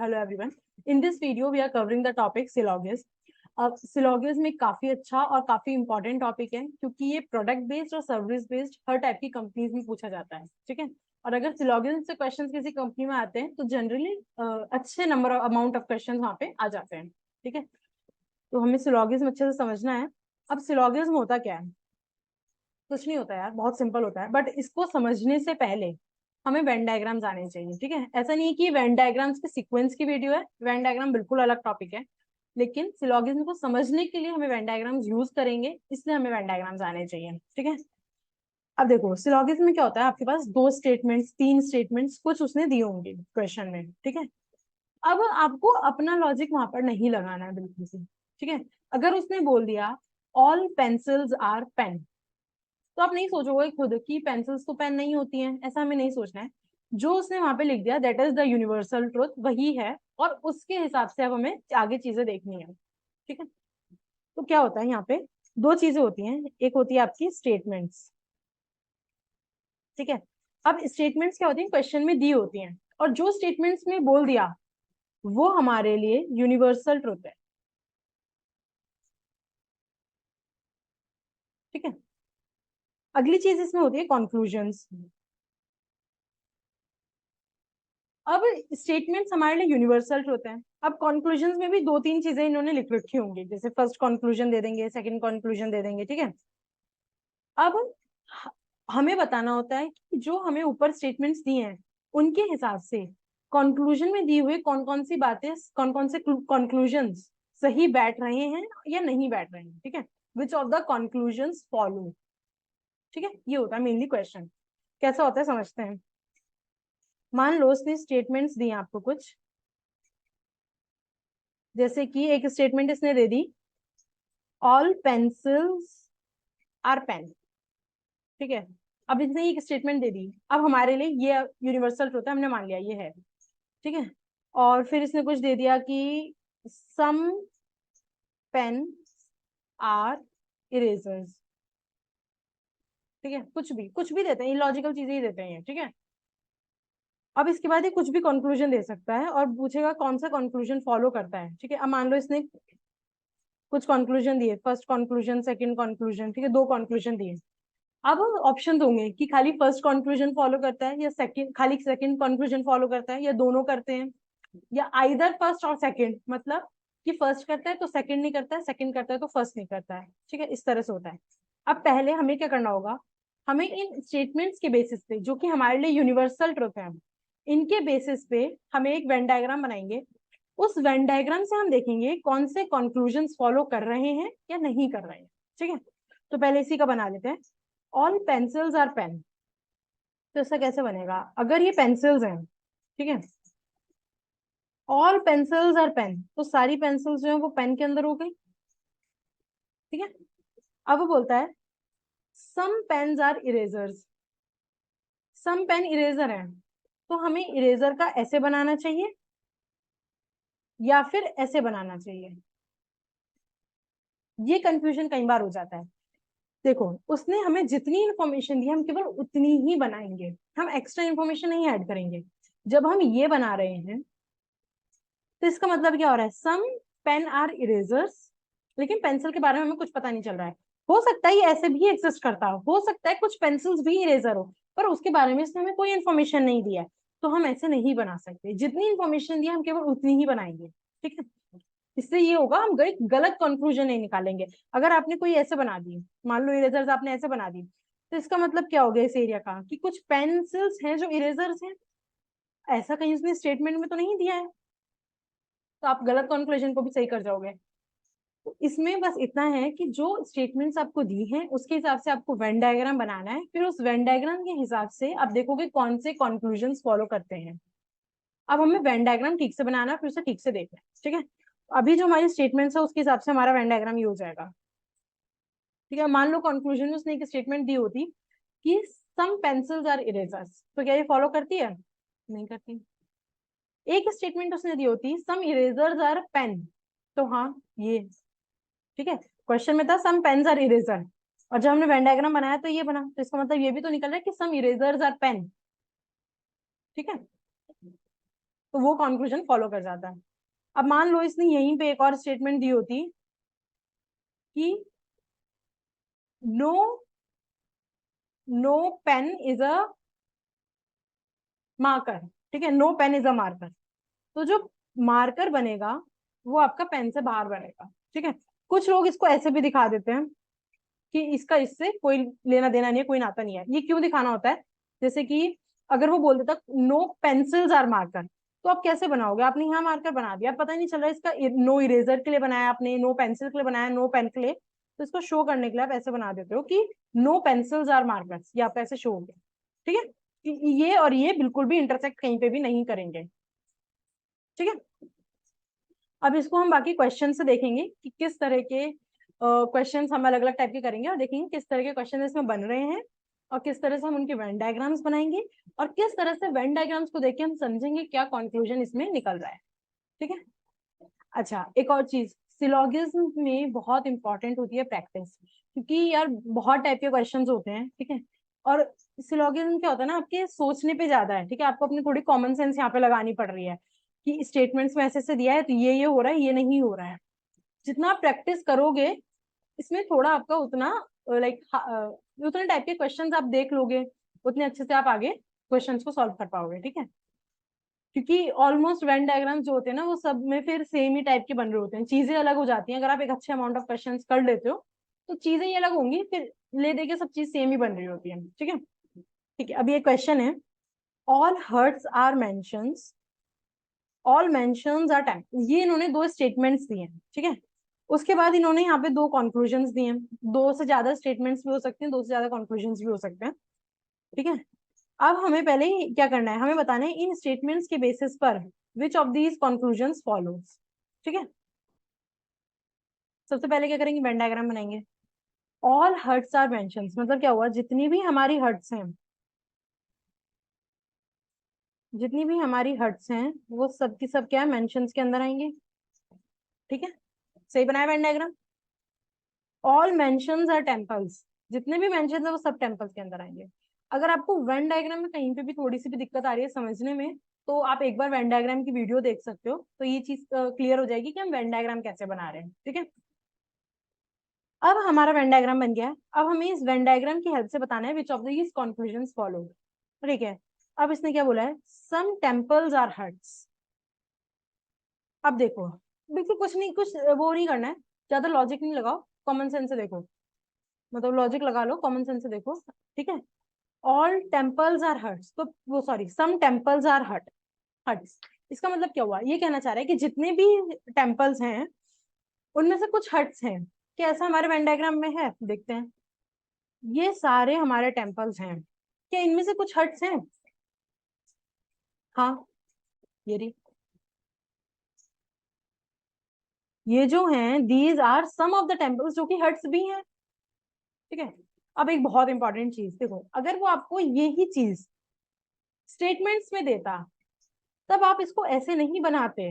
hello everyone. In this video, we are covering the topic syllogism. अब syllogism एक काफी अच्छा और काफी इंपॉर्टेंट टॉपिक है क्योंकि ये प्रोडक्ट बेस्ड और सर्विस बेस्ड हर टाइप की कंपनीज में पूछा जाता है, ठीक है। और अगर syllogism से क्वेश्चंस किसी कंपनी में आते हैं तो जनरली अच्छे नंबर अमाउंट ऑफ क्वेश्चंस वहाँ पे आ जाते हैं, ठीक है। तो हमें syllogism अच्छे से समझना है। अब syllogism होता क्या है? कुछ नहीं होता यार, बहुत सिंपल होता है, बट इसको समझने से पहले हमें वेन डायग्राम्स आने चाहिए, ठीक है। ऐसा नहीं है कि वेन डायग्राम्स के सीक्वेंस की वीडियो है, वेन डायग्राम बिल्कुल अलग टॉपिक है, लेकिन सिलॉगिज्म को समझने के लिए हमें वेन डायग्राम्स यूज करेंगे, इसलिए हमें वेन डायग्राम्स आने चाहिए, ठीक है। अब देखो सिलॉगिज्म में क्या होता है, आपके पास 2 स्टेटमेंट्स 3 स्टेटमेंट्स कुछ उसने दिए होंगे क्वेश्चन में, ठीक है। अब आपको अपना लॉजिक वहां पर नहीं लगाना है बिल्कुल से, ठीक है। अगर उसने बोल दिया ऑल पेंसिल्स आर पेन, तो आप नहीं सोचोगे खुद कि पेंसिल्स तो पेन नहीं होती हैं, ऐसा हमें नहीं सोचना है। जो उसने वहां पे लिख दिया that is the universal truth, वही है, और उसके हिसाब से अब हमें आगे चीजें देखनी है, ठीक है। तो क्या होता है यहाँ पे, 2 चीजें होती हैं, एक होती है आपकी स्टेटमेंट्स, ठीक है। अब स्टेटमेंट्स क्या होती हैं, क्वेश्चन में दी होती हैं, और जो स्टेटमेंट्स में बोल दिया वो हमारे लिए यूनिवर्सल ट्रुथ है, ठीक है। अगली चीज इसमें होती है कंक्लूजन्स। अब स्टेटमेंट्स हमारे लिए यूनिवर्सल होते हैं, अब कंक्लूजन्स में भी 2-3 चीजें इन्होंने लिख रखी होंगी, जैसे फर्स्ट कंक्लूजन दे देंगे, सेकंड कंक्लूजन दे देंगे, ठीक है। अब हमें बताना होता है कि जो हमें ऊपर स्टेटमेंट्स दिए हैं उनके हिसाब से कंक्लूजन में दी हुई कौन कौन सी बातें, कौन कौन से कंक्लूजन्स सही बैठ रहे हैं या नहीं बैठ रहे हैं, ठीक है। Which of the conclusions follow, ठीक है। ये होता है मेनली क्वेश्चन। कैसा होता है समझते हैं। मान लो उसने स्टेटमेंट्स दिए आपको कुछ, जैसे कि एक स्टेटमेंट इसने दे दी ऑल पेंसिल्स आर पेन, ठीक है। अब इसने एक स्टेटमेंट दे दी, अब हमारे लिए ये यूनिवर्सल ट्रुथ है, हमने मान लिया ये है, ठीक है। और फिर इसने कुछ दे दिया कि सम पेन आर इरेजर्स, ठीक है। कुछ भी देते हैं, इलॉजिकल चीजें ही देते हैं, ठीक है। अब इसके बाद ये कुछ भी कंक्लूजन दे सकता है और पूछेगा कौन सा कंक्लूजन फॉलो करता है, ठीक है। अब मान लो इसने कुछ कंक्लूजन दिए, फर्स्ट कंक्लूजन सेकंड कंक्लूजन, ठीक है, 2 कंक्लूजन दिए। अब ऑप्शन होंगे कि खाली फर्स्ट कंक्लूजन फॉलो करता है या सेकंड, खाली सेकंड कंक्लूजन फॉलो करता है या दोनों करते हैं, या आइदर फर्स्ट और सेकंड, मतलब कि फर्स्ट करता है तो सेकंड नहीं करता है, सेकंड करता है तो फर्स्ट नहीं करता है, ठीक है। इस तरह से होता है। अब पहले हमें क्या करना होगा, हमें इन स्टेटमेंट्स के बेसिस पे जो कि हमारे लिए यूनिवर्सल ट्रुथ है, इनके बेसिस पे हमें एक वेन डायग्राम बनाएंगे। उस वेन डायग्राम से हम देखेंगे कौन से कंक्लूजन्स फॉलो कर रहे हैं या नहीं कर रहे हैं, ठीक है। तो पहले इसी का बना लेते हैं, ऑल पेंसिल्स आर पेन। तो इसका कैसे बनेगा, अगर ये पेंसिल्स हैं, ठीक है, ऑल पेंसिल्स आर पेन, तो सारी पेंसिल्स जो है वो पेन के अंदर हो गई, ठीक है। अब वो बोलता है some pens are erasers, some pen eraser है, तो हमें इरेजर का ऐसे बनाना चाहिए या फिर ऐसे बनाना चाहिए। ये कंफ्यूजन कई बार हो जाता है। देखो उसने हमें जितनी इंफॉर्मेशन दी हम केवल उतनी ही बनाएंगे, हम एक्स्ट्रा इंफॉर्मेशन नहीं ऐड करेंगे। जब हम ये बना रहे हैं तो इसका मतलब क्या हो रहा है, सम पेन आर इरेजर्स, लेकिन पेंसिल के बारे में हमें कुछ पता नहीं चल रहा है। हो सकता है ये ऐसे भी एग्जिस्ट करता हो सकता है कुछ पेंसिल्स भी इरेजर हो, पर उसके बारे में इसने हमें कोई इन्फॉर्मेशन नहीं दिया है, तो हम ऐसे नहीं बना सकते। जितनी इन्फॉर्मेशन दी हम केवल उतनी ही बनाएंगे, ठीक है। इससे ये होगा हम गलत कंक्लूजन नहीं निकालेंगे। अगर आपने कोई ऐसे बना दी, मान लो इरेजर्स आपने ऐसे बना दी, तो इसका मतलब क्या हो गया इस एरिया का, कि कुछ पेंसिल्स हैं जो इरेजर्स हैं, ऐसा कहीं उसने स्टेटमेंट में तो नहीं दिया है, तो आप गलत कंक्लूजन को भी सही कर जाओगे। तो इसमें बस इतना है कि जो स्टेटमेंट्स आपको दी हैं उसके हिसाब से आपको वेन डायग्राम बनाना है, फिर उस वेन डायग्राम के हिसाब से आप देखोगे कौन से कंक्लूजन फॉलो करते हैं। अब हमें वेन डायग्राम ठीक से बनाना है, फिर उसे ठीक से देखना है, ठीक है। अभी जो हमारी स्टेटमेंट्स है उसके हिसाब से हमारा वेन डायग्राम ये हो जाएगा, ठीक है। मान लो कंक्लूजन में उसने एक स्टेटमेंट दी होती कि सम पेंसिल्स आर इरेजर्स, तो क्या ये फॉलो करती है, नहीं करती। एक स्टेटमेंट उसने दी होती सम इरेजर्स आर पेन, तो हाँ ये, ठीक है। क्वेश्चन में था सम पेन्स आर इरेजर, और जब हमने वेन डायग्राम बनाया तो ये बना, तो इसका मतलब ये भी तो निकल रहा है कि सम इरेजर्स आर पेन, ठीक है। तो वो कंक्लूजन फॉलो कर जाता है। अब मान लो इसने यहीं पे एक और स्टेटमेंट दी होती कि no no pen is a marker, ठीक है, no pen is a marker, तो जो मार्कर बनेगा वो आपका पेन से बाहर बनेगा, ठीक है। कुछ लोग इसको ऐसे भी दिखा देते हैं कि इसका इससे कोई लेना देना नहीं है, कोई नाता नहीं है। ये क्यों दिखाना होता है? जैसे कि अगर वो बोल देता नो पेंसिल्स आर मार्कर, तो आप कैसे बनाओगे? आपने यहाँ मार्कर बना दिया, पता ही नहीं चल रहा इसका नो इरेजर के लिए बनाया आपने, नो पेंसिल के लिए बनाया, नो पेन के लिए। तो इसको शो करने के लिए आप ऐसे बना देते हो कि नो पेंसिल्स आर मार्कर्स, ये आपका ऐसे शो हो गया, ठीक है। कि ये और ये बिल्कुल भी इंटरसेक्ट कहीं पे भी नहीं करेंगे, ठीक है। अब इसको हम बाकी क्वेश्चन से देखेंगे कि किस तरह के क्वेश्चंस हम अलग अलग टाइप के करेंगे, और देखेंगे किस तरह के क्वेश्चन इसमें बन रहे हैं, और किस तरह से हम उनके वेन डायग्राम्स बनाएंगे, और किस तरह से वेन डायग्राम्स को देख के हम समझेंगे क्या कंक्लूजन इसमें निकल रहा है, ठीक है। अच्छा, एक और चीज सिलोगिज्म में बहुत इंपॉर्टेंट होती है प्रैक्टिस, क्योंकि यार बहुत टाइप के क्वेश्चंस होते हैं, ठीक है। और सिलोगिज्म क्या होता है ना, आपके सोचने पे ज्यादा है, ठीक है। आपको अपनी थोड़ी कॉमन सेंस यहाँ पे लगानी पड़ रही है कि स्टेटमेंट्स में ऐसे से दिया है तो ये हो रहा है, ये नहीं हो रहा है। जितना आप प्रैक्टिस करोगे इसमें थोड़ा आपका उतना लाइक उतने टाइप के क्वेश्चंस आप देख लोगे, उतने अच्छे से आप आगे क्वेश्चंस को सॉल्व कर पाओगे, ठीक है। क्योंकि ऑलमोस्ट वेन डायग्राम जो होते हैं ना वो सब में फिर सेम ही टाइप के बन रहे होते हैं, चीजें अलग हो जाती हैं। अगर आप एक अच्छे अमाउंट ऑफ क्वेश्चन कर लेते हो तो चीजें ही अलग होंगी, फिर ले दे के सब चीज सेम ही बन रही होती है, ठीक है। ठीक है, अभी एक क्वेश्चन है, all huts are mansions, all mansions are time, ये इन्होंने दो स्टेटमेंट्स दिए हैं, ठीक है। उसके बाद इन्होंने यहाँ पे दो कंक्लूजन्स दिए हैं, दो से ज्यादा स्टेटमेंट्स भी हो सकते हैं, दो से ज्यादा कंक्लूजन्स भी हो सकते हैं, ठीक है। अब हमें पहले क्या करना है, हमें बताना है इन स्टेटमेंट्स के बेसिस पर which of these conclusions follows, ठीक है। सबसे पहले क्या करेंगे, वेन डायग्राम बनाएंगे। ऑल हर्ट्स आर मेंशंस मतलब क्या हुआ, जितनी भी हमारी हर्ट्स हैं, जितनी भी हमारी हर्ट्स हैं वो सब की सब क्या है, मेंशंस के अंदर आएंगे, ठीक है। सही बनाया Venn diagram. All mansions are temples, जितने भी मेंशन है वो सब टेम्पल्स के अंदर आएंगे। अगर आपको वेन डायग्राम में कहीं पे भी थोड़ी सी भी दिक्कत आ रही है समझने में, तो आप एक बार वेन डायग्राम की वीडियो देख सकते हो, तो ये चीज क्लियर हो जाएगी कि हम वेन डायग्राम कैसे बना रहे हैं, ठीक है। अब हमारा वेन डायग्राम बन गया है, अब हमें इस वेन डायग्राम की हेल्प से बताना है which of these conclusions follow, ठीक है। अब इसने क्या बोला है, सम टेम्पल्स आर हर्ट्स। अब देखो, बिल्कुल कुछ नहीं, कुछ वो नहीं करना है, ज्यादा लॉजिक नहीं लगाओ, कॉमन सेंस से देखो, मतलब लॉजिक लगा लो, कॉमन सेंस से देखो, ठीक है। ऑल टेम्पल्स आर हर्ट्स, तो वो sorry some temples are huts, इसका मतलब क्या हुआ, ये कहना चाह रहा है कि जितने भी टेम्पल्स हैं उनमें से कुछ हट्स हैं। क्या ऐसा हमारे वेन डायग्राम में है? देखते हैं, ये सारे हमारे टेम्पल्स हैं, क्या इनमें से कुछ हट्स हैं? हाँ, ये रही, ये जो हैं these are some of the temples जो कि हट्स भी हैं, ठीक है। अब एक बहुत इंपॉर्टेंट चीज देखो, अगर वो आपको यही चीज स्टेटमेंट्स में देता, तब आप इसको ऐसे नहीं बनाते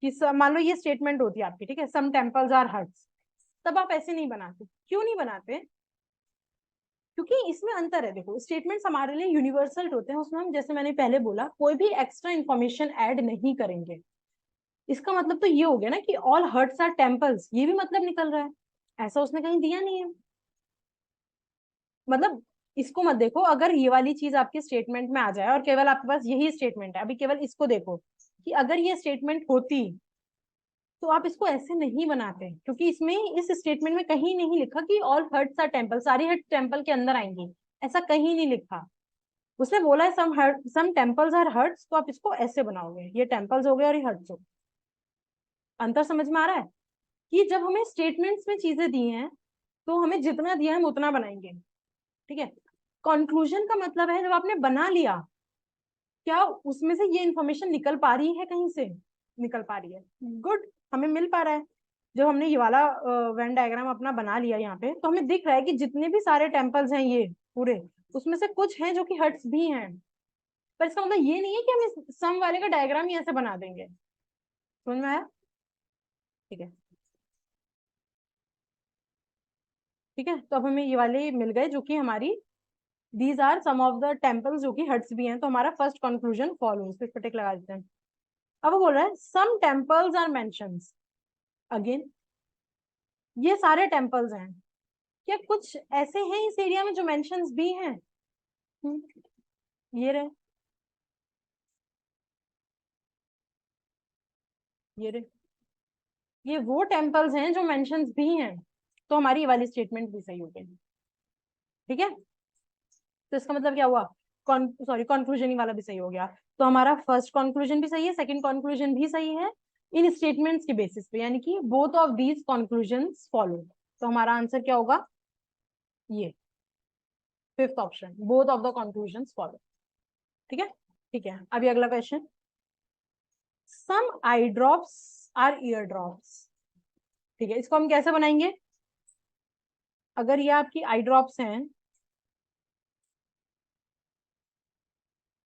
कि मान लो ये स्टेटमेंट होती है आपकी, ठीक है, सम टेम्पल्स आर हट्स, तब आप ऐसे नहीं बनाते। क्यों नहीं बनाते? क्योंकि इसमें अंतर है, देखो स्टेटमेंट्स हमारे लिए यूनिवर्सल होते हैं, उसमें हम जैसे मैंने पहले बोला कोई भी एक्स्ट्रा इन्फॉर्मेशन ऐड नहीं करेंगे। इसका मतलब तो ये हो गया ना कि ऑल हर्ट्स आर टेम्पल्स, ये भी मतलब निकल रहा है, ऐसा उसने कहीं दिया नहीं है। मतलब इसको मत देखो, अगर ये वाली चीज आपके स्टेटमेंट में आ जाए और केवल आपके पास यही स्टेटमेंट है, अभी केवल इसको देखो कि अगर ये स्टेटमेंट होती तो आप इसको ऐसे नहीं बनाते, क्योंकि इसमें इस स्टेटमेंट में कहीं नहीं लिखा कि ऑल हर्ट्स आर टेम्पल, सारी हर्ट टेम्पल के अंदर आएंगी, ऐसा कहीं नहीं लिखा। उसने बोला है सम टेम्पल्स आर हर्ट्स, तो आप इसको ऐसे बनाओगे, ये टेम्पल्स हो गए और ये हर्ट्स हो गए। अंतर समझ में आ रहा है कि जब हमें स्टेटमेंट्स में चीजें दी हैं तो हमें जितना दिया है हम उतना बनाएंगे, ठीक है। कंक्लूजन का मतलब है जब आपने बना लिया, क्या उसमें से ये इंफॉर्मेशन निकल पा रही है, कहीं से निकल पा रही है, गुड, हमें मिल पा रहा है। जब हमने ये वाला वेन डायग्राम अपना बना लिया यहाँ पे, तो हमें दिख रहा है कि जितने भी सारे टेम्पल्स हैं ये पूरे, उसमें से कुछ हैं जो कि हट्स भी हैं। पर इसका मतलब ये नहीं है कि हम इस सम वाले का डायग्राम ही ऐसे बना देंगे। समझ में आया? ठीक है, ठीक है, तो अब हमें ये वाले मिल गए जो कि हमारी these are some of the temples जो कि हट्स भी हैं, तो हमारा फर्स्ट कंक्लूजन फॉलोज, इस पर टिक लगा देते हैं। अब वो बोल रहा है some temples are mansions. Again ये सारे टेम्पल्स हैं, क्या कुछ ऐसे हैं इस एरिया में जो मेंशन्स भी हैं? ये रहे, ये रहे, ये वो टेम्पल्स हैं जो मेंशन्स भी हैं, तो हमारी ये वाली स्टेटमेंट भी सही हो गई। ठीक है, तो इसका मतलब क्या हुआ, सॉरी कंक्लूजन ही वाला भी सही हो गया। तो हमारा फर्स्ट कंक्लूजन भी सही है, सेकंड कंक्लूजन भी सही है इन स्टेटमेंट्स के बेसिस पे, यानी कि both of these conclusions follow. तो हमारा आंसर क्या होगा, ये fifth option, both of the conclusions follow. ठीक है, ठीक है, अभी अगला question, some eye drops are ear drops. ठीक है, इसको हम कैसे बनाएंगे, अगर ये आपकी आई ड्रॉप्स हैं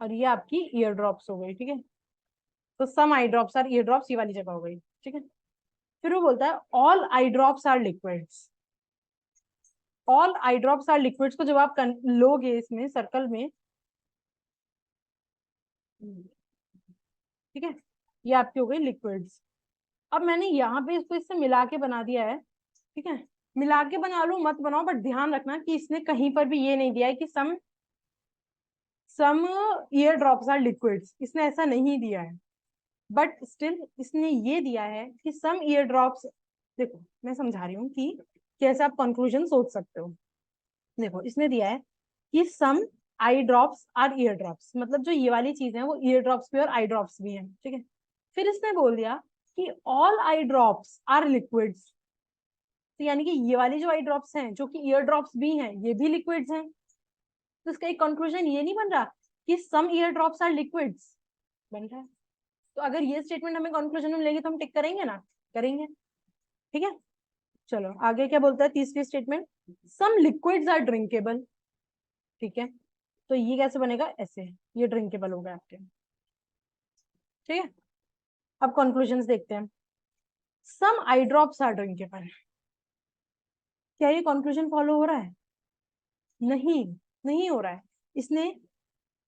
और ये आपकी ईयर ड्रॉप्स हो गई, ठीक है, तो some eye drops are ear drops ये वाली जगह हो गई। ठीक है, फिर वो बोलता है all eye drops are liquids. All eye drops are liquids को जब आप लोगे इसमें सर्कल में, ठीक है, ये आपकी हो गई लिक्विड्स। अब मैंने यहाँ पे इसको इससे मिला के बना दिया है। ठीक है, मिला के बना लो मत बनाओ, बट ध्यान रखना कि इसने कहीं पर भी ये नहीं दिया है कि some ear drops are liquids, इसने ऐसा नहीं दिया है, बट स्टिल इसने ये दिया है कि सम ईयर ड्रॉप्स। देखो मैं समझा रही हूँ कि कैसे आप कंक्लूजन सोच सकते हो। देखो इसने दिया है कि some eye drops are ear drops, मतलब जो ये वाली चीज है वो ईयर ड्रॉप्स भी और आई ड्रॉप्स भी हैं। ठीक है, फिर इसने बोल दिया कि all eye drops are liquids, तो यानी कि ये वाली जो आई ड्रॉप्स हैं जो कि ईयर ड्रॉप्स भी हैं ये भी लिक्विड्स हैं। तो इसका एक कंक्लूजन ये नहीं बन रहा कि some ear drops are liquids, बन रहा है। तो अगर ये स्टेटमेंट हमें कंक्लूजन में मिलेगी तो हम टिक करेंगे ना, करेंगे। ठीक है, चलो आगे क्या बोलता है, तीसरी statement, some liquids are drinkable. ठीक है, तो ये कैसे बनेगा, ऐसे, ये ड्रिंकेबल हो गया आपके। ठीक है, अब कंक्लूजन देखते हैं, सम आई ड्रॉप्स आर ड्रिंकेबल। क्या ये कंक्लूजन फॉलो हो रहा है, नहीं, नहीं हो रहा है। इसने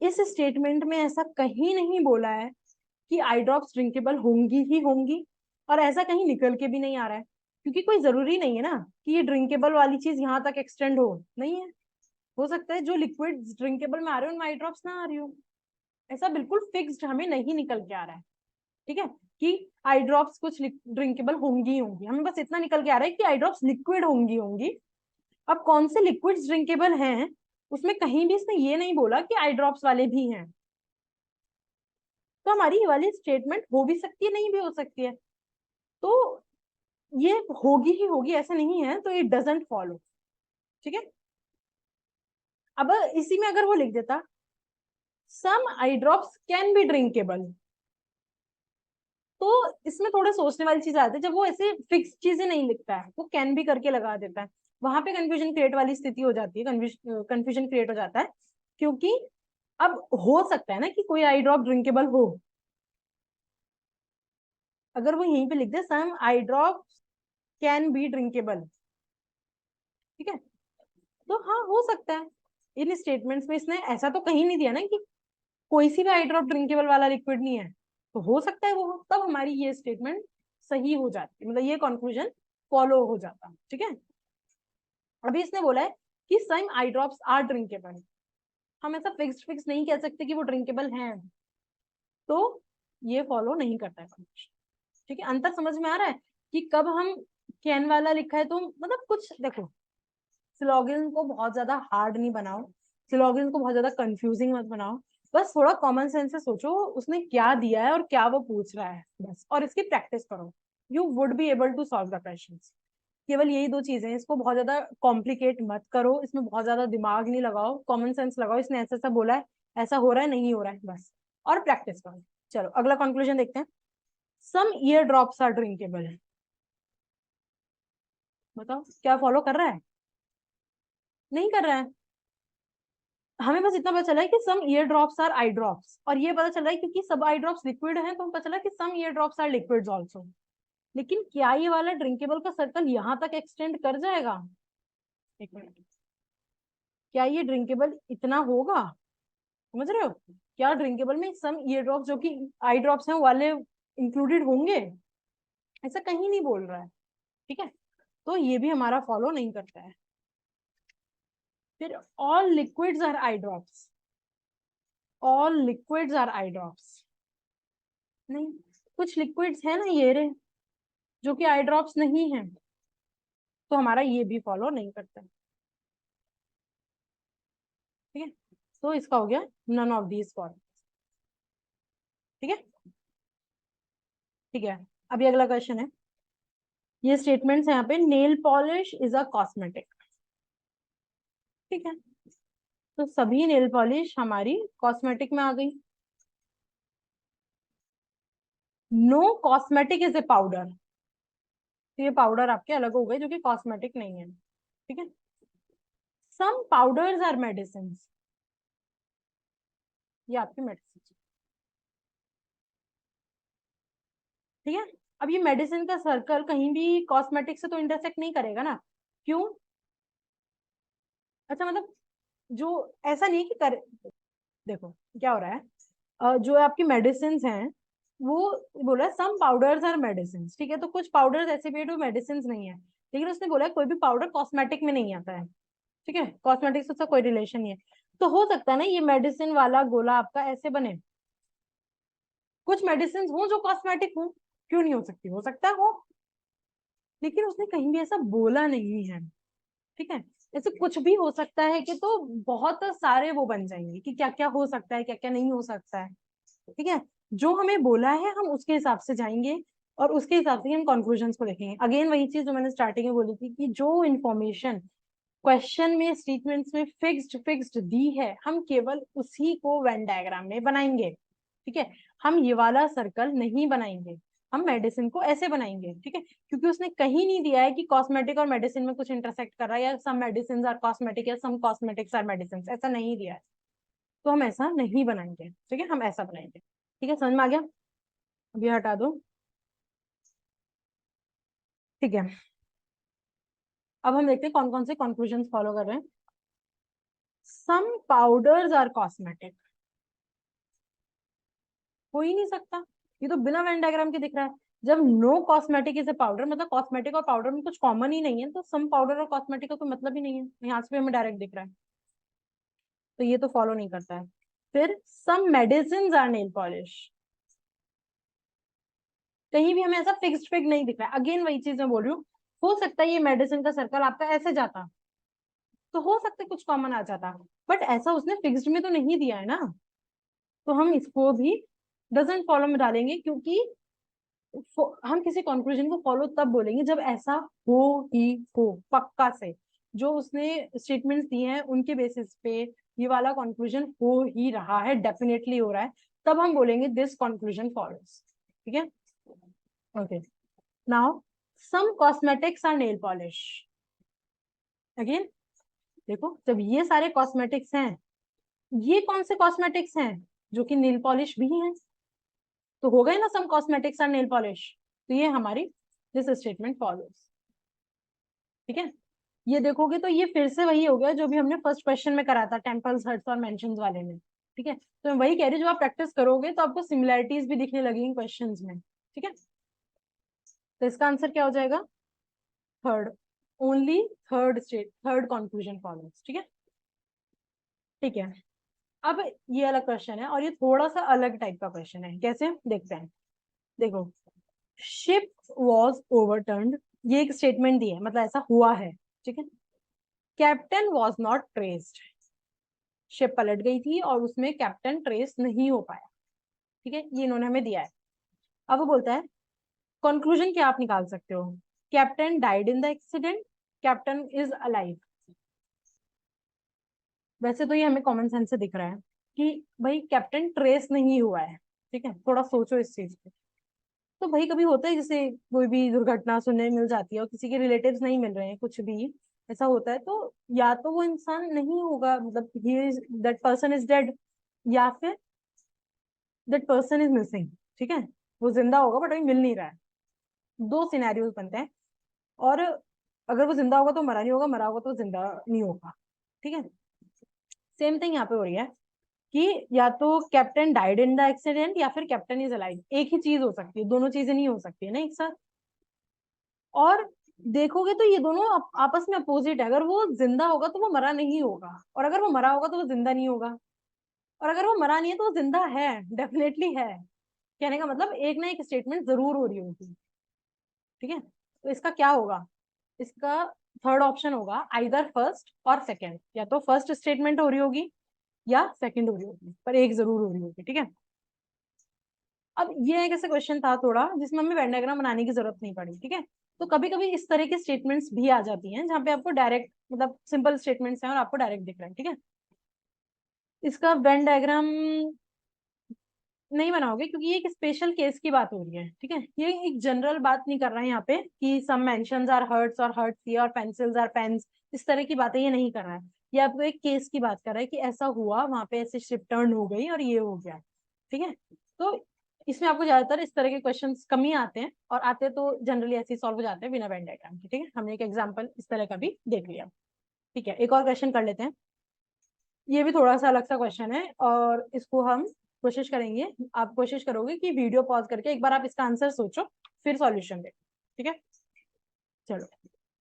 इस स्टेटमेंट में ऐसा कहीं नहीं बोला है कि आई ड्रॉप्स ड्रिंकेबल होंगी ही होंगी, और ऐसा कहीं निकल के भी नहीं आ रहा है, क्योंकि कोई जरूरी नहीं है ना कि ये ड्रिंकेबल वाली चीज यहाँ तक एक्सटेंड हो, नहीं है। हो सकता है जो लिक्विड ड्रिंकेबल में आ रहे हो उनमें आई ड्रॉप्स ना आ रही हो, ऐसा बिल्कुल फिक्स्ड हमें नहीं निकल के आ रहा है। ठीक है, कि आई ड्रॉप्स कुछ ड्रिंकेबल होंगी होंगी, हमें बस इतना निकल के आ रहा है कि आई ड्रॉप्स लिक्विड होंगी होंगी। अब कौन से लिक्विड्स ड्रिंकेबल हैं उसमें कहीं भी इसने ये नहीं बोला कि आई ड्रॉप्स वाले भी हैं, तो हमारी ये वाली स्टेटमेंट हो भी सकती है, नहीं भी हो सकती है। तो ये होगी ही होगी ऐसा नहीं है, तो इट डजंट फॉलो। ठीक है, अब इसी में अगर वो लिख देता some eye drops can be drinkable, तो इसमें थोड़ा सोचने वाली चीज आती है, जब वो ऐसे फिक्स चीजें नहीं लिखता है, वो कैन भी करके लगा देता है, वहां पे कंफ्यूजन क्रिएट वाली स्थिति हो जाती है, कंफ्यूजन क्रिएट हो जाता है। क्योंकि अब हो सकता है ना कि कोई आई ड्रॉप ड्रिंकेबल हो, अगर वो यहीं पे लिख दे सम आई ड्रॉप कैन बी ड्रिंकेबल, ठीक है, तो हाँ हो सकता है। इन स्टेटमेंट्स में इसने ऐसा तो कहीं नहीं दिया ना कि कोई सी भी आई ड्रॉप ड्रिंकेबल वाला लिक्विड नहीं है, तो हो सकता है वो हो, तब हमारी ये स्टेटमेंट सही हो जाती है, मतलब ये कंक्लूजन फॉलो हो जाता। ठीक है, अभी इसने बोला है कि some eye drops are drinkable, हम ऐसा फिक्स नहीं कह सकते कि वो ड्रिंकेबल हैं, तो ये फॉलो नहीं करता है कंक्लूजन। ठीक है, अंतर समझ में आ रहा है कि कब हम कैन वाला लिखा है तो मतलब कुछ देखो, स्लोगन को बहुत ज्यादा हार्ड नहीं बनाओ, स्लोगन को बहुत ज्यादा कंफ्यूजिंग मत बनाओ, बस थोड़ा कॉमन सेंस से सोचो उसने क्या दिया है और क्या वो पूछ रहा है बस, और इसकी प्रैक्टिस करो, you would be able to solve the questions. केवल यही दो चीजें हैं, इसको बहुत ज्यादा कॉम्प्लिकेट मत करो, इसमें बहुत ज्यादा दिमाग नहीं लगाओ, कॉमन सेंस लगाओ, इसने ऐसा ऐसा बोला है, ऐसा हो रहा है नहीं हो रहा है बस, और प्रैक्टिस करो। चलो अगला कंक्लूजन देखते हैं, सम ईयर ड्रॉप्स आर ड्रिंकेबल। बताओ क्या फॉलो कर रहा है, नहीं कर रहा है। हमें बस इतना पता चला है कि some ear drops are eye drops, और ये पता चल रहा है क्योंकि सब आई ड्रॉप्स लिक्विड हैं तो हमें पता चला कि some ear drops are liquids also. लेकिन क्या ये वाला ड्रिंकेबल का सर्कल यहाँ तक एक्सटेंड कर जाएगा, एक मिनट, क्या ये ड्रिंकेबल इतना होगा, समझ रहे हो, क्या ड्रिंकेबल में सम ईयर ड्रॉप्स जो कि आई ड्रॉप्स हैं वाले इंक्लूडेड होंगे, ऐसा कहीं नहीं बोल रहा है, ठीक है। तो ये भी हमारा फॉलो नहीं करता है। फिर all liquids are eye drops, all liquids are eye drops, नहीं, कुछ लिक्विड्स है ना ये रे जो कि आई ड्रॉप्स नहीं है, तो हमारा ये भी फॉलो नहीं करता है, ठीक है। तो इसका हो गया नन ऑफ दीज फॉलो, ठीक है। ठीक है, अभी अगला क्वेश्चन है, ये स्टेटमेंट्स है यहाँ पे, nail polish is a cosmetic, ठीक है। तो सभी नेल पॉलिश हमारी कॉस्मेटिक में आ गई। No cosmetic is a powder, तो ये पाउडर आपके अलग हो गए जो कि कॉस्मेटिक नहीं है, ठीक है। सम पाउडर्स आर मेडिसिन, ये आपकी मेडिसिन, ठीक है। अब ये मेडिसिन का सर्कल कहीं भी कॉस्मेटिक से तो इंटरसेक्ट नहीं करेगा ना, क्यों? अच्छा मतलब जो ऐसा नहीं कि कर, देखो क्या हो रहा है, जो आपकी मेडिसिन हैं वो बोला सम पाउडर्स आर मेडिसिन, ठीक है। तो कुछ पाउडर्स ऐसे भी है जो मेडिसिन नहीं है, लेकिन उसने बोला कोई भी पाउडर कॉस्मेटिक में नहीं आता है, ठीक है, कॉस्मेटिक से उसका कोई रिलेशन नहीं है। तो हो सकता है ना ये मेडिसिन वाला गोला आपका ऐसे बने, कुछ मेडिसिन हो जो कॉस्मेटिक हो, क्यों नहीं हो सकती, हो सकता है हो, लेकिन उसने कहीं भी ऐसा बोला नहीं है, ठीक है। ऐसे कुछ भी हो सकता है कि तो बहुत सारे वो बन जाएंगे कि क्या क्या हो सकता है क्या क्या नहीं हो सकता है, ठीक है। जो हमें बोला है हम उसके हिसाब से जाएंगे और उसके हिसाब से हम कंक्लूजन्स को देखेंगे। अगेन वही चीज जो मैंने स्टार्टिंग में बोली थी कि जो इन्फॉर्मेशन क्वेश्चन में स्टेटमेंट्स में फिक्स्ड फिक्स्ड दी है हम केवल उसी को वेन डायग्राम में बनाएंगे, ठीक है। हम ये वाला सर्कल नहीं बनाएंगे, हम मेडिसिन को ऐसे बनाएंगे, ठीक है, क्योंकि उसने कहीं नहीं दिया है कि कॉस्मेटिक और मेडिसिन में कुछ इंटरसेक्ट कर रहा है या सम मेडिसिन आर कॉस्मेटिक या सम कॉस्मेटिक्स आर मेडिसिन, ऐसा नहीं दिया है। तो हम ऐसा नहीं बनाएंगे, ठीक है, हम ऐसा बनाएंगे, ठीक है, समझ में आ गया। अभी हटा दो, ठीक है। अब हम देखते हैं कौन कौन से कंक्लूजन फॉलो कर रहे हैं। सम पाउडर्स आर कॉस्मेटिक, हो ही नहीं सकता, ये तो बिना वेन डायग्राम के दिख रहा है। जब no cosmetic is a powder मतलब कॉस्मेटिक और पाउडर में कुछ कॉमन ही नहीं है, तो सम पाउडर और कॉस्मेटिक का कोई मतलब ही नहीं है, यहाँ से भी हमें डायरेक्ट दिख रहा है, तो ये तो फॉलो नहीं करता है। फिर some medicine are nail polish, कहीं भी हमें ऐसा फिक्स्ड फिग नहीं दिख रहा है। अगेन वही चीज मैं बोल रही हूँ, हो सकता है ये मेडिसिन का सर्कल आपका ऐसे जाता, तो हो सकता है कुछ कॉमन आ जाता, बट ऐसा उसने फिक्स्ड में तो नहीं दिया है ना, तो हम इसको भी डजंट फॉलो में डालेंगे, क्योंकि हम किसी कंक्लूजन को फॉलो तब बोलेंगे जब ऐसा हो ही हो पक्का से, जो उसने स्टेटमेंट्स दिए हैं उनके बेसिस पे ये वाला कंक्लूजन हो ही रहा है, डेफिनेटली हो रहा है, तब हम बोलेंगे दिस कंक्लूजन फॉलोज, ठीक है। Okay, now some cosmetics are nail polish, again देखो जब ये सारे कॉस्मेटिक्स हैं, ये कौन से कॉस्मेटिक्स हैं जो कि नेल पॉलिश भी हैं, तो हो गए ना सम कॉस्मेटिक्स आर नेल पॉलिश, तो ये हमारी दिस स्टेटमेंट फॉलोज, ठीक है। ये देखोगे तो ये फिर से वही हो गया जो भी हमने फर्स्ट क्वेश्चन में करा था टेम्पल्स हर्ट्स और मेंशंस वाले में, ठीक है। तो मैं वही कह रही हूँ, जो आप प्रैक्टिस करोगे तो आपको सिमिलैरिटीज भी दिखने लगेंगी क्वेश्चंस में, ठीक है। तो इसका आंसर क्या हो जाएगा, third, only third state third conclusion follows, ठीक है। ठीक है, अब ये अलग क्वेश्चन है और ये थोड़ा सा अलग टाइप का क्वेश्चन है, कैसे देखते हैं। देखो, शिप वॉज ओवरटर्न्ड, ये एक स्टेटमेंट दी है मतलब ऐसा हुआ है, ठीक है। Captain was not traced, ship पलट गई थी और उसमें कैप्टन ट्रेस नहीं हो पाया, ठीक है, ये इन्होंने हमें दिया है। अब वो बोलता है कंक्लूजन क्या आप निकाल सकते हो, captain died in the accident, captain is alive. वैसे तो ये हमें कॉमन सेंस से दिख रहा है कि भाई कैप्टन ट्रेस नहीं हुआ है, ठीक है, थोड़ा सोचो इस चीज पे। तो भाई कभी होता है जैसे कोई भी दुर्घटना सुनने मिल जाती है और किसी के रिलेटिव्स नहीं मिल रहे हैं, कुछ भी ऐसा होता है, तो या तो वो इंसान नहीं होगा, मतलब ही दैट पर्सन इज डेड, या फिर दैट पर्सन इज मिसिंग, ठीक है, वो जिंदा होगा बट अभी मिल नहीं रहा है, दो सिनेरियोज बनते हैं। और अगर वो जिंदा होगा तो मरा नहीं होगा, मरा होगा तो जिंदा नहीं होगा, ठीक है। सेम थिंग यहाँ पे हो रही है, कि या तो captain died in the accident या फिर कैप्टन इज अलाइव, एक ही चीज हो सकती है, दोनों चीजें नहीं हो सकती है ना एक साथ। और देखोगे तो ये दोनों आपस में अपोजिट है, अगर वो जिंदा होगा तो वो मरा नहीं होगा, और अगर वो मरा होगा तो वो जिंदा नहीं होगा, और अगर वो मरा नहीं है तो वो जिंदा है, डेफिनेटली है। कहने का मतलब एक ना एक स्टेटमेंट जरूर हो रही होगी। ठीक है, तो इसका क्या होगा, इसका थर्ड ऑप्शन होगा आइदर फर्स्ट और सेकंड, या तो फर्स्ट स्टेटमेंट हो रही होगी या सेकंड हो रही होगी, पर एक जरूर हो रही होगी। ठीक है, अब ये एक ऐसा क्वेश्चन था थोड़ा जिसमें हमें वेन डायग्राम बनाने की जरूरत नहीं पड़ी। ठीक है, तो कभी कभी इस तरह के स्टेटमेंट्स भी आ जाती हैं जहाँ पे आपको डायरेक्ट मतलब सिंपल स्टेटमेंट्स हैं और आपको डायरेक्ट दिख रहा है। ठीक है, इसका वेन डायग्राम नहीं बनाओगे क्योंकि ये एक स्पेशल केस की बात हो रही है। ठीक है, ये एक जनरल बात नहीं कर रहा है यहाँ पे कि सम मेंशंस आर हर्ट्स और हर्ट्स ये और पेंसिल्स आर पेन्स, इस तरह की बातें ये नहीं कर रहा है। ये आपको एक केस की बात कर रहा है कि ऐसा हुआ, वहां पे ऐसे शिप टर्न हो गई और ये हो गया। ठीक है, तो इसमें आपको ज्यादातर इस तरह के क्वेश्चंस कम ही आते हैं, और आते तो जनरली ऐसे ही सॉल्व हो जाते हैं बिना वेन डायग्राम के। ठीक है, हमने एक एग्जाम्पल इस तरह का भी देख लिया। ठीक है, एक और क्वेश्चन कर लेते हैं। ये भी थोड़ा सा अलग सा क्वेश्चन है और इसको हम कोशिश करेंगे, आप कोशिश करोगे कि वीडियो पॉज करके एक बार आप इसका आंसर सोचो फिर सॉल्यूशन दे। ठीक है, चलो।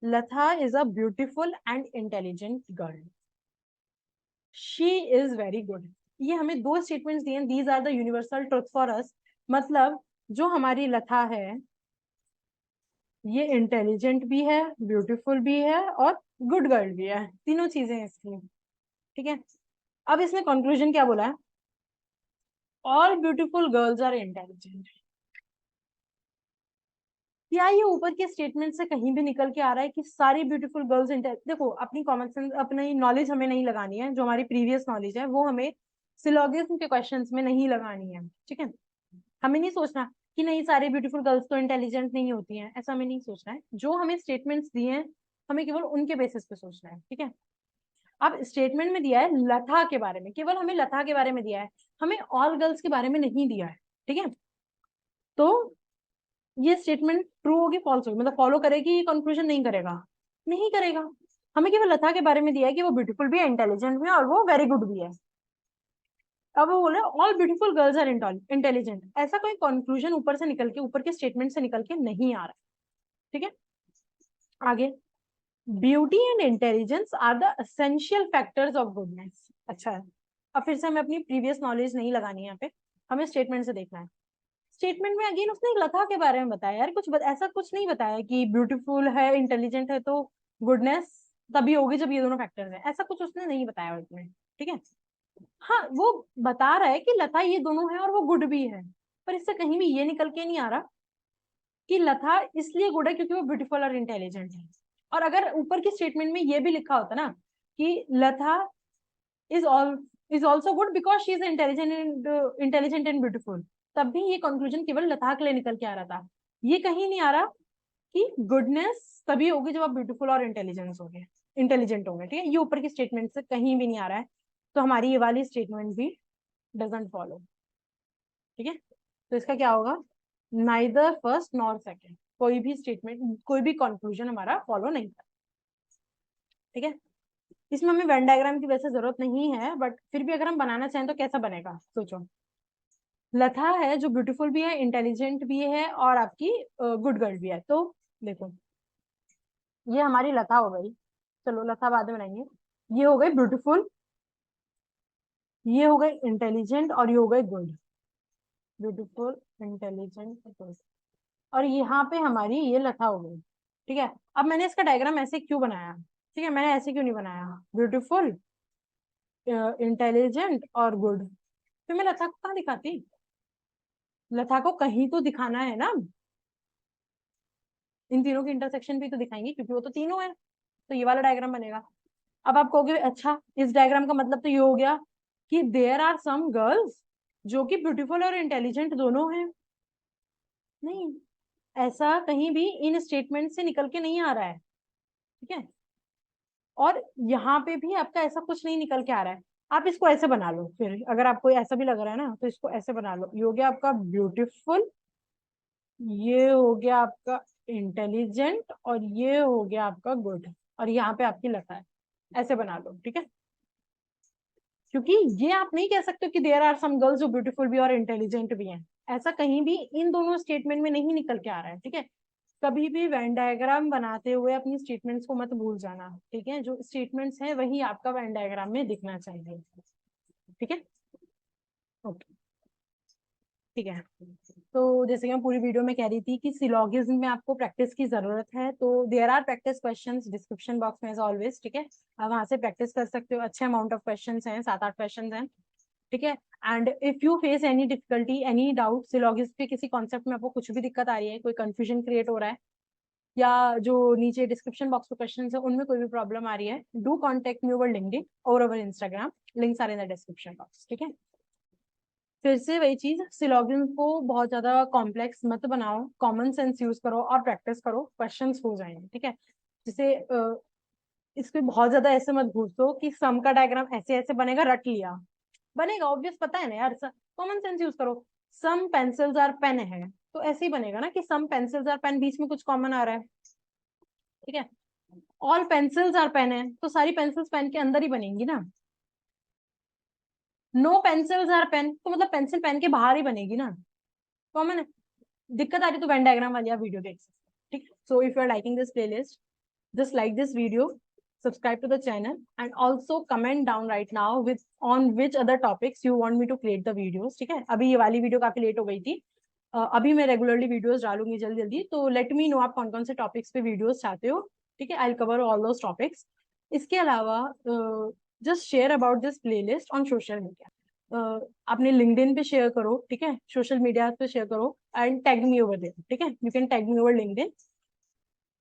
Lata is a beautiful and intelligent girl, she is very good. ये हमें दो स्टेटमेंट्स दिए, these are the universal truth for us. मतलब जो हमारी लता है ये इंटेलिजेंट भी है, ब्यूटीफुल भी है और गुड गर्ल भी है, तीनों चीजें हैं इसकी। ठीक है, अब इसमें कंक्लूजन क्या बोला है, all beautiful girls are intelligent. क्या ये ऊपर के स्टेटमेंट से कहीं भी निकल के आ रहा है कि सारी ब्यूटीफुल गर्ल्स इंटेलिजेंट? देखो, अपनी कॉमन सेंस अपनी नॉलेज हमें नहीं लगानी है, जो हमारी प्रीवियस नॉलेज है वो हमें सिलोगिज्म के क्वेश्चंस में नहीं लगानी है। ठीक है, हमें नहीं सोचना कि नहीं सारी ब्यूटीफुल गर्ल्स तो इंटेलिजेंट नहीं होती हैं, ऐसा हमें नहीं सोचना है। जो हमें स्टेटमेंट्स दिए हैं हमें केवल उनके बेसिस पे सोचना है। ठीक है, अब स्टेटमेंट में दिया है लता के बारे में, केवल हमें लता के बारे में दिया है, हमें ऑल गर्ल्स के बारे में नहीं दिया है। ठीक है, तो ये स्टेटमेंट ट्रू होगी फॉल्स होगी, मतलब फॉलो करेगी ये कंक्लूजन, नहीं करेगा, नहीं करेगा। हमें केवल लता के बारे में दिया है कि वो ब्यूटीफुल भी है, इंटेलिजेंट भी है और वो वेरी गुड भी है। अब वो बोले all beautiful girls are intelligent, ऐसा कोई कंक्लूजन ऊपर से निकल के, ऊपर के स्टेटमेंट से निकल के नहीं आ रहा। ठीक है, आगे, beauty and intelligence are the essential factors of goodness. अच्छा है, अब फिर से हमें अपनी प्रीवियस नॉलेज नहीं लगानी है यहाँ पे, हमें स्टेटमेंट से देखना है। स्टेटमेंट में अगेन उसने एक लता के बारे में बताया यार, ऐसा कुछ नहीं बताया कि ब्यूटीफुल है इंटेलिजेंट है तो गुडनेस तभी होगी जब ये दोनों फैक्टर्स हैं, ऐसा कुछ उसने नहीं बताया उसमें। ठीक है, हाँ वो बता रहा है कि लता ये दोनों है और वो गुड भी है, पर इससे कहीं भी ये निकल के नहीं आ रहा कि लता इसलिए गुड है क्योंकि वो ब्यूटीफुल और इंटेलिजेंट है। और अगर ऊपर की स्टेटमेंट में ये भी लिखा होता ना कि Lata is all is also good because she is intelligent and beautiful, तब भी ये कंक्लूजन केवल लता के लिए निकल के आ रहा था। ये कहीं नहीं आ रहा कि गुडनेस तभी होगी जब आप ब्यूटीफुल और इंटेलिजेंट होंगे। ठीक है, ये ऊपर की स्टेटमेंट से कहीं भी नहीं आ रहा है, तो हमारी ये वाली स्टेटमेंट भी डजंट फॉलो। ठीक है, तो इसका क्या होगा, नाइदर फर्स्ट नॉर सेकेंड, कोई भी स्टेटमेंट कोई भी कंक्लूजन हमारा फॉलो नहीं कर। ठीक है, इसमें हमें वेन डायग्राम की वैसे जरूरत नहीं है, बट फिर भी अगर हम बनाना चाहें तो कैसा बनेगा सोचो। लता है जो ब्यूटीफुल भी है, इंटेलिजेंट भी है और आपकी गुड गर्ल भी है। तो देखो, ये हमारी लता हो गई, चलो लता बाद में बनाएंगे। ये हो गई ब्यूटीफुल, ये हो गई इंटेलिजेंट और ये हो गई गुड। ब्यूटीफुल, इंटेलिजेंट, गुड, और यहाँ पे हमारी ये लता हो गई। ठीक है, अब मैंने इसका डायग्राम ऐसे क्यों बनाया, ठीक है, मैंने ऐसे क्यों नहीं बनाया, ब्यूटीफुल, इंटेलिजेंट और गुड, फिर मैं लता को कहाँ दिखाती, लता को कहीं तो दिखाना है ना, इन तीनों की इंटरसेक्शन भी तो दिखाएंगे क्योंकि वो तो तीनों है, तो ये वाला डायग्राम बनेगा। अब आप कहोगे अच्छा इस डायग्राम का मतलब तो ये हो गया कि देयर आर सम गर्ल्स जो कि ब्यूटीफुल और इंटेलिजेंट दोनों हैं। नहीं, ऐसा कहीं भी इन स्टेटमेंट से निकल के नहीं आ रहा है। ठीक है, और यहाँ पे भी आपका ऐसा कुछ नहीं निकल के आ रहा है। आप इसको ऐसे बना लो, फिर अगर आपको ऐसा भी लग रहा है ना तो इसको ऐसे बना लो, ये हो गया आपका ब्यूटीफुल, ये हो गया आपका इंटेलिजेंट और ये हो गया आपका गुड, और यहाँ पे आपकी लता है, ऐसे बना लो। ठीक है, क्योंकि ये आप नहीं कह सकते कि देयर आर सम गर्ल्स जो ब्यूटीफुल भी और इंटेलिजेंट भी हैं, ऐसा कहीं भी इन दोनों स्टेटमेंट में नहीं निकल के आ रहा है, ठीक है। कभी भी वेन डायग्राम बनाते हुए अपनी स्टेटमेंट्स को मत भूल जाना, ठीक है। जो स्टेटमेंट्स है वही आपका वेन डायग्राम में दिखना चाहिए, ठीक है। ओके, ठीक है। तो जैसे कि मैं पूरी वीडियो में कह रही थी कि सिलोगिज्म में आपको प्रैक्टिस की जरूरत है, तो there are practice questions description box में एज ऑलवेज, ठीक है। आप वहां से प्रैक्टिस कर सकते हो, अच्छे अमाउंट ऑफ क्वेश्चंस हैं, 7-8 क्वेश्चंस हैं, ठीक है। And if you face any difficulty, any doubt, syllogism के किसी कॉन्सेप्ट में आपको कुछ भी दिक्कत आ रही है, कोई कंफ्यूजन क्रिएट हो रहा है, या जो नीचे डिस्क्रिप्शन बॉक्स में क्वेश्चंस है उनमें कोई भी प्रॉब्लम आ रही है, do contact me over LinkedIn और over Instagram, links are in the description box, ठीक है। फिर से वही चीज, सिलोगिज्म को बहुत ज्यादा कॉम्प्लेक्स मत बनाओ, कॉमन सेंस यूज करो और प्रैक्टिस करो, क्वेश्चंस हो जाएंगे, ठीक है। जैसे इसको बहुत ज्यादा ऐसे मत घुसो कि सम का डायग्राम ऐसे ऐसे बनेगा, रट लिया, बनेगा ऑब्वियस, पता है ना यार, कॉमन सेंस यूज करो। सम पेंसिल्स आर पेन है, तो ऐसे ही बनेगा ना कि सम पेंसिल्स आर पेन, बीच में कुछ कॉमन आ रहा है, ठीक है। ऑल पेंसिल्स आर पेन है, तो सारी पेंसिल्स पेन के अंदर ही बनेंगी ना। नो पेंसिल्स आर पेन, तो मतलब पेंसिल पेन के बाहर ही बनेगी ना, कॉमन है। दिक्कत आ रही तो वेन डायग्राम वाली आप वीडियो देख सकते हैं, ठीक। So if you are liking this playlist, just like this video, subscribe to the channel, and also comment down right now with on which other topics you want me to create the videos, ठीक है। अभी ये वाली video काफी late हो गई थी, अभी मैं रेगुलरली वीडियोस डालूंगी जल्दी जल्दी, तो लेट मी नो आप कौन कौन से टॉपिक्स पे वीडियोस चाहते हो, ठीक है। I will cover all those topics. इसके अलावा just share about this playlist on social media, अपने लिंक्डइन पे शेयर करो, ठीक है, सोशल मीडिया पे शेयर करो, and tag me over there, ठीक है। You can tag me over LinkedIn,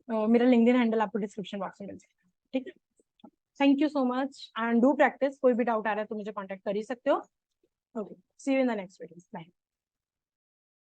मेरा लिंक्डइन हैंडल आपको डिस्क्रिप्शन बॉक्स में मिल जाएगा, ठीक है। Thank you so much and do practice, कोई भी डाउट आ रहा है तो मुझे कांटेक्ट कर ही सकते हो। Okay, see you in the next video, bye.